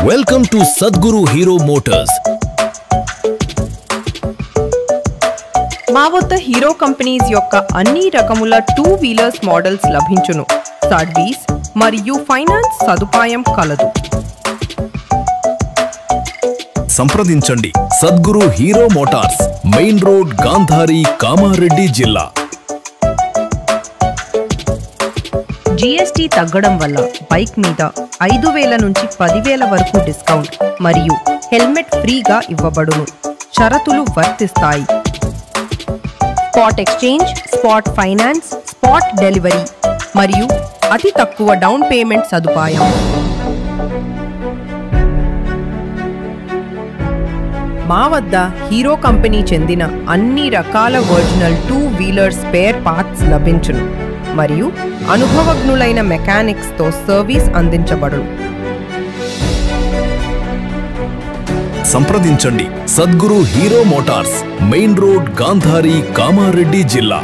Welcome to Sadguru Hero Motors. మా వద్ద Hero companies యొక్క అన్ని రకముల 2 వీలర్స్ మోడల్స్ లభించును. సర్వీస్ మరియు ఫైనాన్స్ సదుపాయం కలదు. సంప్రదించండి Sadguru Hero Motors, main road, Gandhari, Kamareddy జిల్లా. జీఎస్టీ తగ్గడం వల్ల బైక్ మీద 5,000 నుంచి 10,000 వరకు డిస్కౌంట్ మరియు హెల్మెట్ ఫ్రీగా ఇవ్వబడును. షరతులు వర్తిస్తాయి. Spot exchange, spot finance, spot delivery మరియు అతి తక్కువ డౌన్ పేమెంట్ సదుపాయం. మా వద్ద హీరో కంపెనీ చెందిన అన్ని రకాల ఒరిజినల్ 2 వీలర్ స్పేర్ పార్ట్స్ లభించును మరియు అనుభవజ్ఞులైన మెకానిక్స్తో సర్వీస్ అందించబడును. సంప్రదించండి Sadguru Hero Motors, main road, Gandhari, Kamareddy జిల్లా.